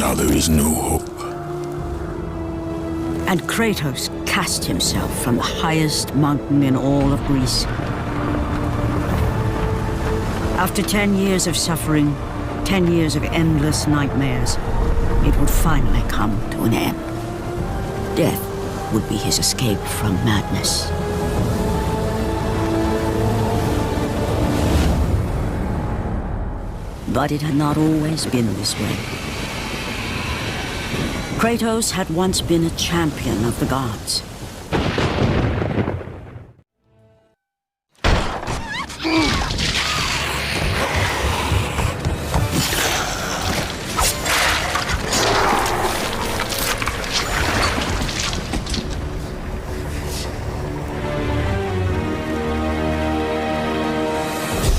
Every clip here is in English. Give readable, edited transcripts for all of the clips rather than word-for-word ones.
Now there is no hope. And Kratos cast himself from the highest mountain in all of Greece. After 10 years of suffering, 10 years of endless nightmares, it would finally come to an end. Death would be his escape from madness. But it had not always been this way. Kratos had once been a champion of the gods.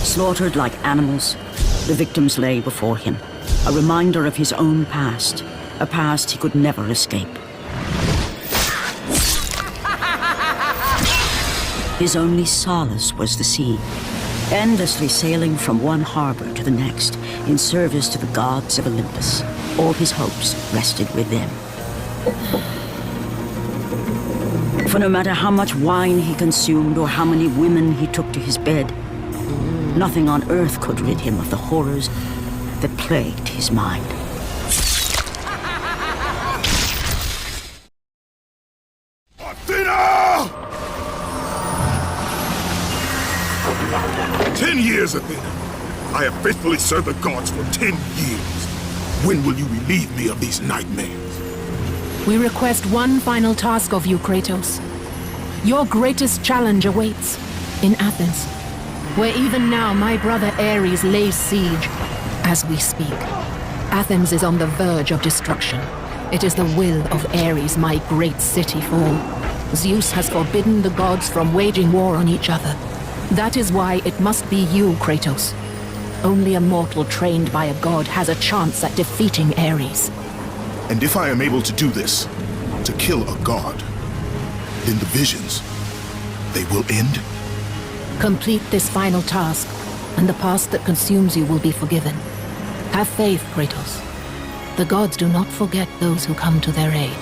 Slaughtered like animals, the victims lay before him, a reminder of his own past, a past he could never escape. His only solace was the sea, endlessly sailing from one harbor to the next in service to the gods of Olympus. All his hopes rested with them. For no matter how much wine he consumed or how many women he took to his bed, nothing on earth could rid him of the horrors that plagued his mind. Athena! 10 years, Athena. I have faithfully served the gods for 10 years. When will you relieve me of these nightmares? We request one final task of you, Kratos. Your greatest challenge awaits in Athens, where even now my brother Ares lays siege as we speak. Athens is on the verge of destruction. It is the will of Ares my great city fall. Zeus has forbidden the gods from waging war on each other. That is why it must be you, Kratos. Only a mortal trained by a god has a chance at defeating Ares. And if I am able to do this, to kill a god, then the visions, they will end? Complete this final task, and the past that consumes you will be forgiven. Have faith, Kratos. The gods do not forget those who come to their aid.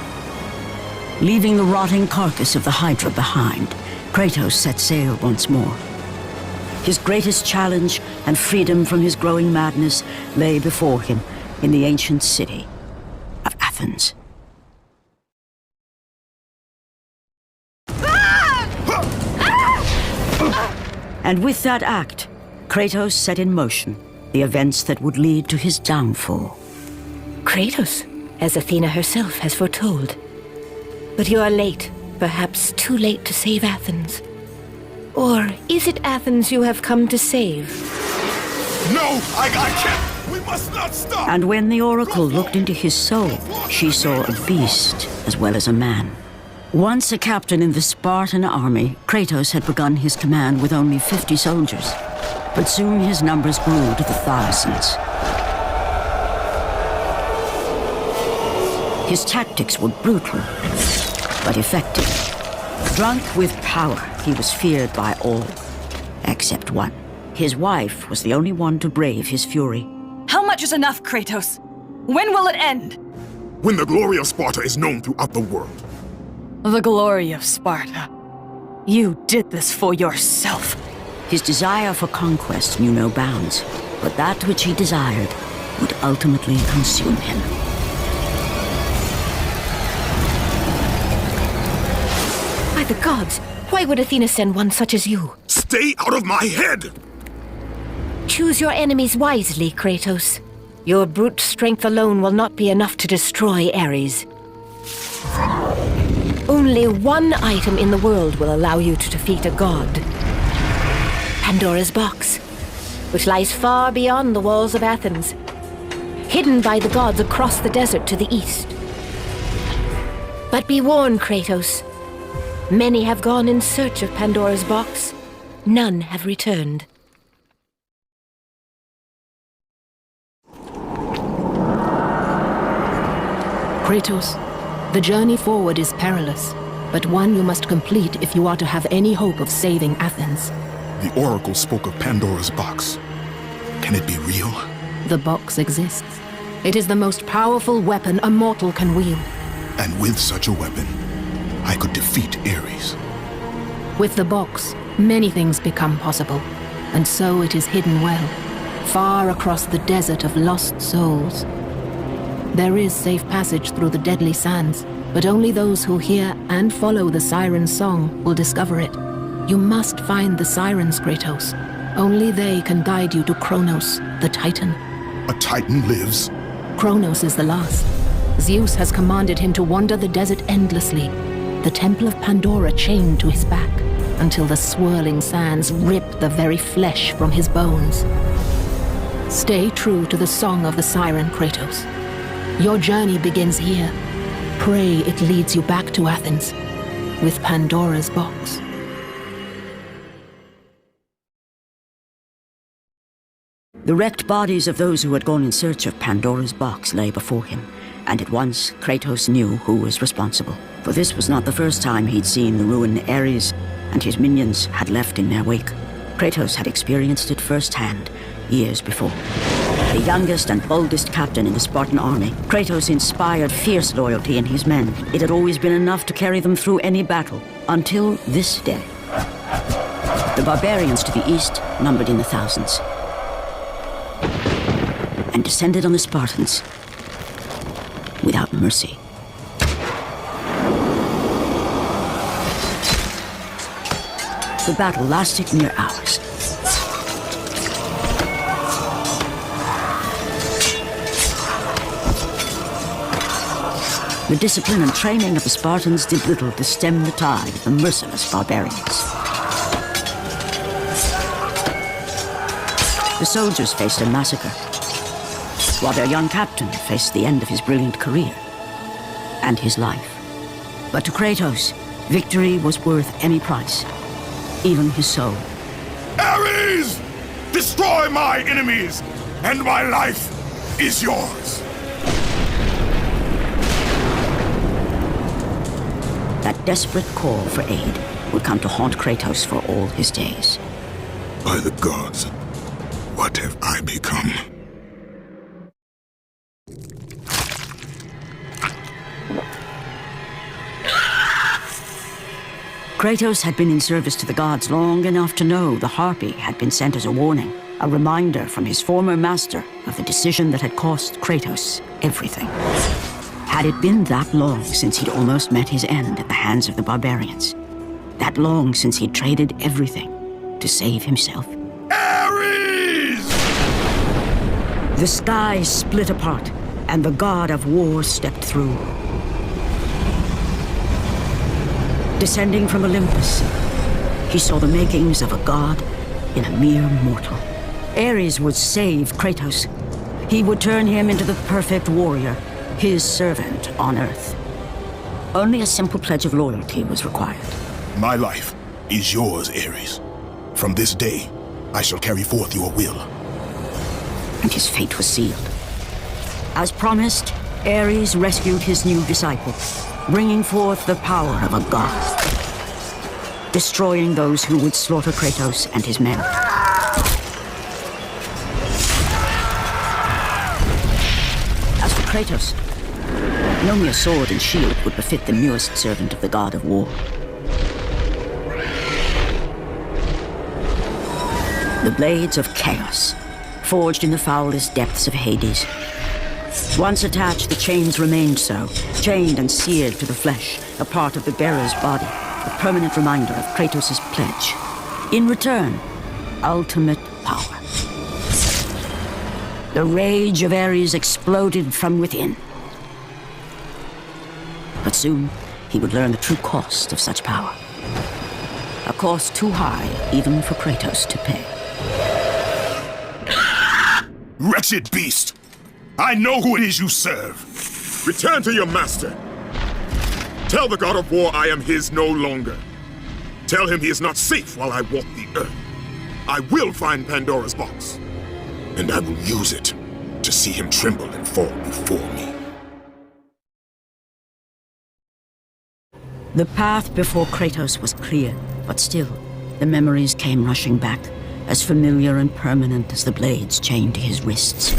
Leaving the rotting carcass of the Hydra behind, Kratos set sail once more. His greatest challenge and freedom from his growing madness lay before him in the ancient city of Athens. And with that act, Kratos set in motion the events that would lead to his downfall. Kratos, as Athena herself has foretold. But you are late, perhaps too late to save Athens. Or is it Athens you have come to save? No, I can't! We must not stop! And when the Oracle looked into his soul, she saw a beast as well as a man. Once a captain in the Spartan army, Kratos had begun his command with only 50 soldiers. But soon his numbers grew to the thousands. His tactics were brutal, but effective. Drunk with power, he was feared by all, except one. His wife was the only one to brave his fury. How much is enough, Kratos? When will it end? When the glory of Sparta is known throughout the world. The glory of Sparta. You did this for yourself. His desire for conquest knew no bounds, but that which he desired would ultimately consume him. By the gods, why would Athena send one such as you? Stay out of my head! Choose your enemies wisely, Kratos. Your brute strength alone will not be enough to destroy Ares. Only one item in the world will allow you to defeat a god. Pandora's box, which lies far beyond the walls of Athens, hidden by the gods across the desert to the east. But be warned, Kratos. Many have gone in search of Pandora's box. None have returned. Kratos, the journey forward is perilous, but one you must complete if you are to have any hope of saving Athens. The Oracle spoke of Pandora's box. Can it be real? The box exists. It is the most powerful weapon a mortal can wield. And with such a weapon, I could defeat Ares. With the box, many things become possible, and so it is hidden well, far across the desert of lost souls. There is safe passage through the deadly sands, but only those who hear and follow the siren's song will discover it. You must find the sirens, Kratos. Only they can guide you to Cronos, the Titan. A Titan lives? Cronos is the last. Zeus has commanded him to wander the desert endlessly, the temple of Pandora chained to his back, until the swirling sands rip the very flesh from his bones. Stay true to the song of the siren, Kratos. Your journey begins here. Pray it leads you back to Athens, with Pandora's box. The wrecked bodies of those who had gone in search of Pandora's box lay before him, and at once Kratos knew who was responsible. For this was not the first time he'd seen the ruin Ares and his minions had left in their wake. Kratos had experienced it firsthand, years before. The youngest and boldest captain in the Spartan army, Kratos inspired fierce loyalty in his men. It had always been enough to carry them through any battle, until this day. The barbarians to the east numbered in the thousands, and descended on the Spartans without mercy. The battle lasted near hours. The discipline and training of the Spartans did little to stem the tide of the merciless barbarians. The soldiers faced a massacre, while their young captain faced the end of his brilliant career and his life. But to Kratos, victory was worth any price, even his soul. Ares! Destroy my enemies, and my life is yours! That desperate call for aid would come to haunt Kratos for all his days. By the gods, what have I become? Kratos had been in service to the gods long enough to know the Harpy had been sent as a warning, a reminder from his former master of the decision that had cost Kratos everything. Had it been that long since he'd almost met his end at the hands of the barbarians? That long since he'd traded everything to save himself? Ares! The sky split apart, and the god of war stepped through. Descending from Olympus, he saw the makings of a god in a mere mortal. Ares would save Kratos. He would turn him into the perfect warrior, his servant on Earth. Only a simple pledge of loyalty was required. My life is yours, Ares. From this day, I shall carry forth your will. And his fate was sealed. As promised, Ares rescued his new disciple, bringing forth the power of a god, destroying those who would slaughter Kratos and his men. As for Kratos, no mere sword and shield would befit the newest servant of the god of war. The blades of chaos, forged in the foulest depths of Hades. Once attached, the chains remained so, chained and seared to the flesh, a part of the bearer's body, a permanent reminder of Kratos' pledge. In return, ultimate power. The rage of Ares exploded from within. But soon, he would learn the true cost of such power. A cost too high even for Kratos to pay. Wretched beast! I know who it is you serve! Return to your master! Tell the god of war I am his no longer. Tell him he is not safe while I walk the earth. I will find Pandora's box, and I will use it to see him tremble and fall before me. The path before Kratos was clear, but still, the memories came rushing back, as familiar and permanent as the blades chained to his wrists.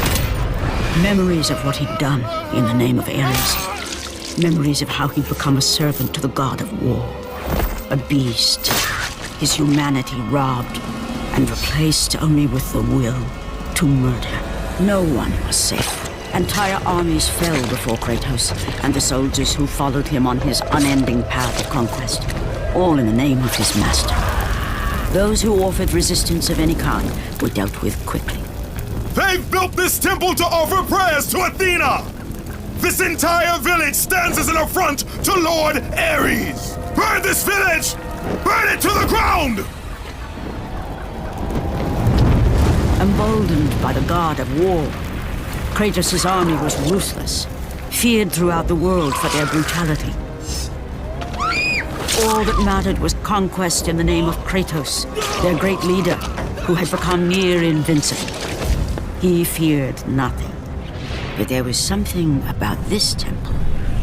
Memories of what he'd done in the name of Ares. Memories of how he'd become a servant to the god of war. A beast, his humanity robbed and replaced only with the will to murder. No one was safe. Entire armies fell before Kratos and the soldiers who followed him on his unending path of conquest, all in the name of his master. Those who offered resistance of any kind were dealt with quickly. They've built this temple to offer prayers to Athena! This entire village stands as an affront to Lord Ares! Burn this village! Burn it to the ground! Emboldened by the god of war, Kratos' army was ruthless, feared throughout the world for their brutality. All that mattered was conquest in the name of Kratos, their great leader, who had become near invincible. He feared nothing. But there was something about this temple,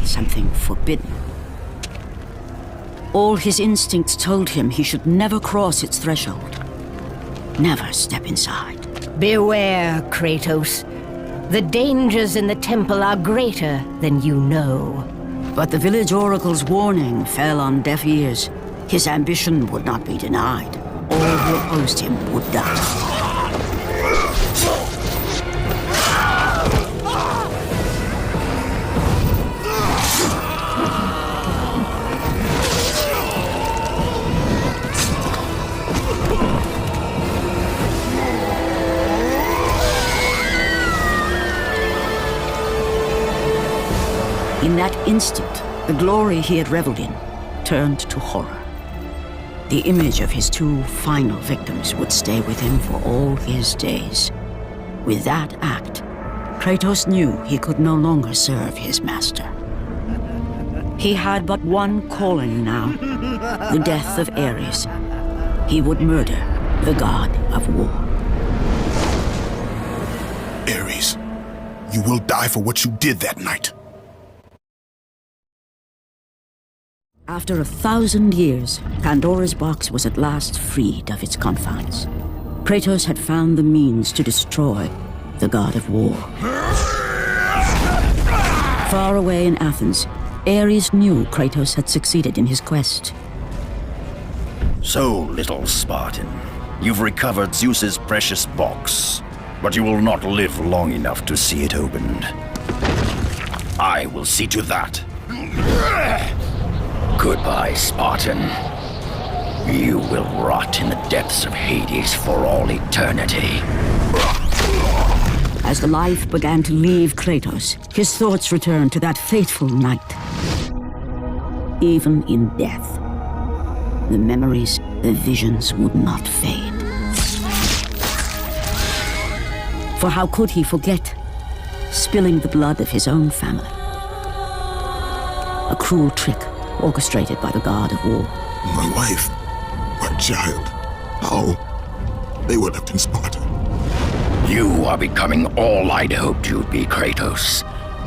something forbidden. All his instincts told him he should never cross its threshold. Never step inside. Beware, Kratos. The dangers in the temple are greater than you know. But the village oracle's warning fell on deaf ears. His ambition would not be denied. All who opposed him would die. In that instant, the glory he had reveled in turned to horror. The image of his two final victims would stay with him for all his days. With that act, Kratos knew he could no longer serve his master. He had but one calling now, the death of Ares. He would murder the god of war. Ares, you will die for what you did that night. After 1,000 years, Pandora's box was at last freed of its confines. Kratos had found the means to destroy the god of war. Far away in Athens, Ares knew Kratos had succeeded in his quest. So, little Spartan, you've recovered Zeus's precious box, but you will not live long enough to see it opened. I will see to that. Goodbye, Spartan. You will rot in the depths of Hades for all eternity. As the life began to leave Kratos, his thoughts returned to that fateful night. Even in death, the memories, the visions would not fade. For how could he forget spilling the blood of his own family? A cruel trick orchestrated by the god of war. My wife, my child, how? They were left in Sparta. You are becoming all I'd hoped you'd be, Kratos.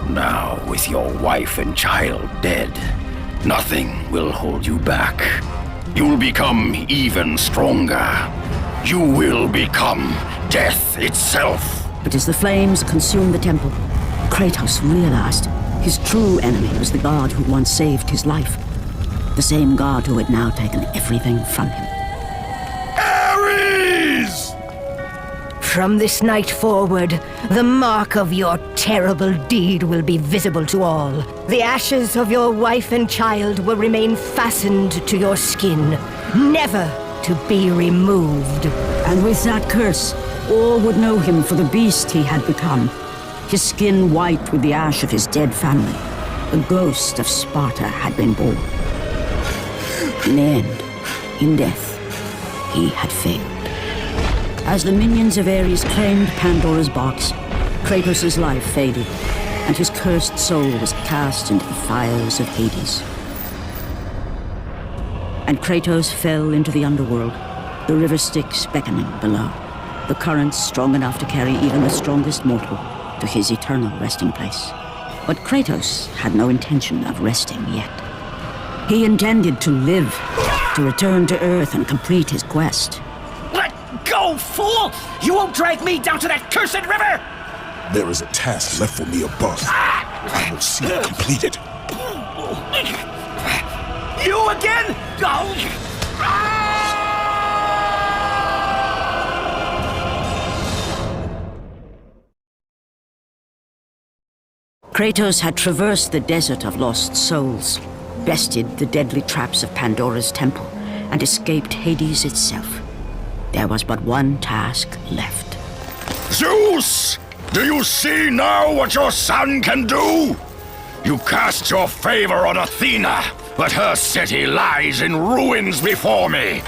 Now, with your wife and child dead, nothing will hold you back. You'll become even stronger. You will become death itself. But as the flames consumed the temple, Kratos realized his true enemy was the god who once saved his life. The same god who had now taken everything from him. Ares! From this night forward, the mark of your terrible deed will be visible to all. The ashes of your wife and child will remain fastened to your skin, never to be removed. And with that curse, all would know him for the beast he had become. His skin white with the ash of his dead family. The ghost of Sparta had been born. In the end, in death, he had failed. As the minions of Ares claimed Pandora's box, Kratos' life faded, and his cursed soul was cast into the fires of Hades. And Kratos fell into the Underworld, the river Styx beckoning below, the currents strong enough to carry even the strongest mortal to his eternal resting place. But Kratos had no intention of resting yet. He intended to live, to return to Earth and complete his quest. Let go, fool! You won't drag me down to that cursed river! There is a task left for me above. I will see it completed. You again? Kratos had traversed the desert of lost souls, bested the deadly traps of Pandora's temple, and escaped Hades itself. There was but one task left. Zeus! Do you see now what your son can do? You cast your favor on Athena, but her city lies in ruins before me.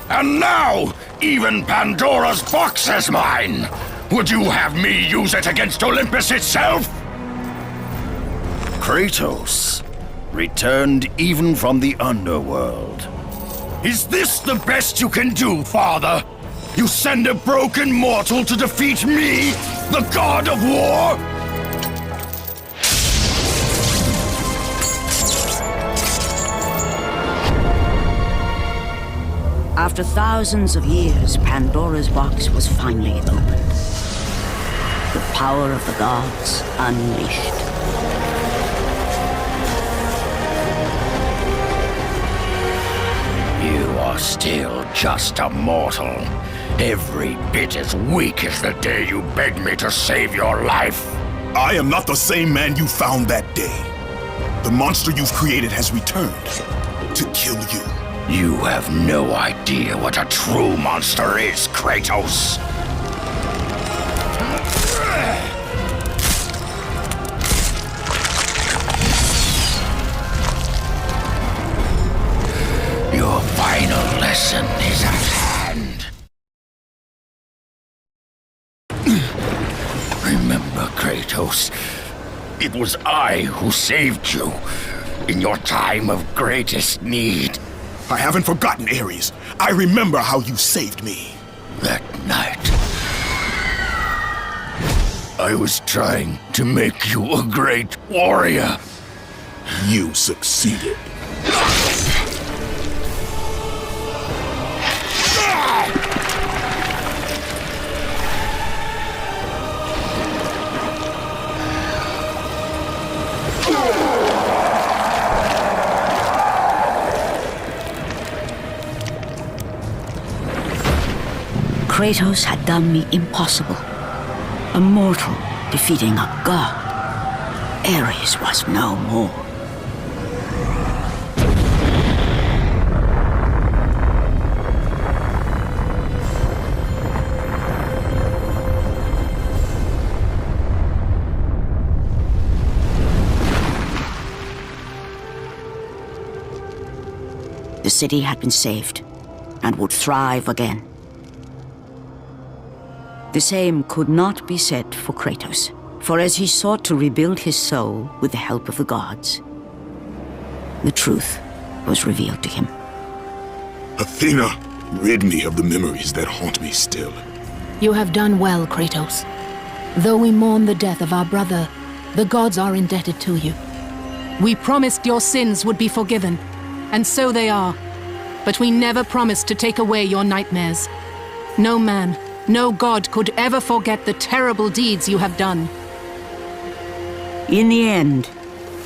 And now, even Pandora's box is mine. Would you have me use it against Olympus itself? Kratos, returned even from the Underworld. Is this the best you can do, father? You send a broken mortal to defeat me, the god of war? After thousands of years, Pandora's box was finally opened. The power of the gods unleashed. You are still just a mortal. Every bit as weak as the day you begged me to save your life. I am not the same man you found that day. The monster you've created has returned to kill you. You have no idea what a true monster is, Kratos. Your final lesson is at hand. Remember, Kratos, it was I who saved you in your time of greatest need. I haven't forgotten, Ares. I remember how you saved me. That night, I was trying to make you a great warrior. You succeeded. Kratos had done the impossible. A mortal defeating a god. Ares was no more. The city had been saved and would thrive again. The same could not be said for Kratos, for as he sought to rebuild his soul with the help of the gods, the truth was revealed to him. Athena, rid me of the memories that haunt me still. You have done well, Kratos. Though we mourn the death of our brother, the gods are indebted to you. We promised your sins would be forgiven, and so they are. But we never promised to take away your nightmares. No man, no god could ever forget the terrible deeds you have done. In the end,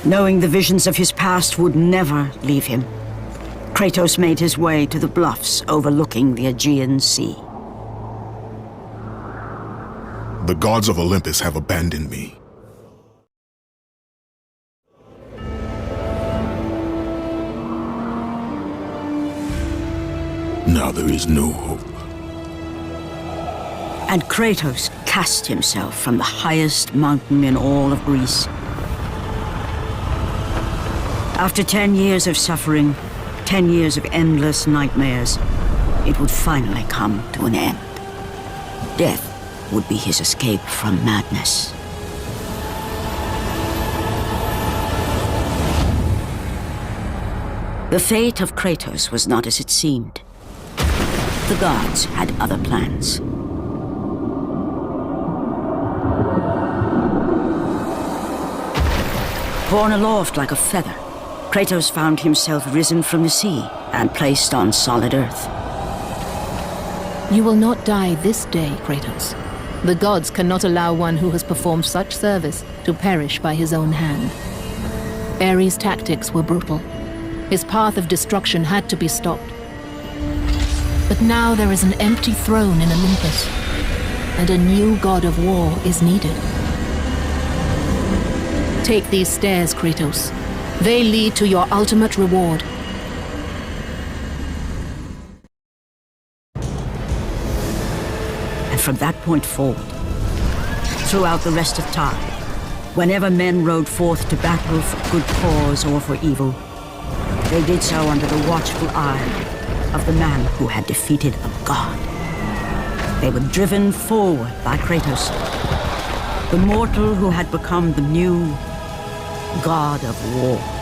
knowing the visions of his past would never leave him, Kratos made his way to the bluffs overlooking the Aegean Sea. The gods of Olympus have abandoned me. Now there is no hope. And Kratos cast himself from the highest mountain in all of Greece. After 10 years of suffering, 10 years of endless nightmares, it would finally come to an end. Death would be his escape from madness. The fate of Kratos was not as it seemed. The gods had other plans. Borne aloft like a feather, Kratos found himself risen from the sea and placed on solid earth. You will not die this day, Kratos. The gods cannot allow one who has performed such service to perish by his own hand. Ares' tactics were brutal. His path of destruction had to be stopped. But now there is an empty throne in Olympus, and a new god of war is needed. Take these stairs, Kratos. They lead to your ultimate reward. And from that point forward, throughout the rest of time, whenever men rode forth to battle for good cause or for evil, they did so under the watchful eye of the man who had defeated a god. They were driven forward by Kratos, the mortal who had become the new god of war.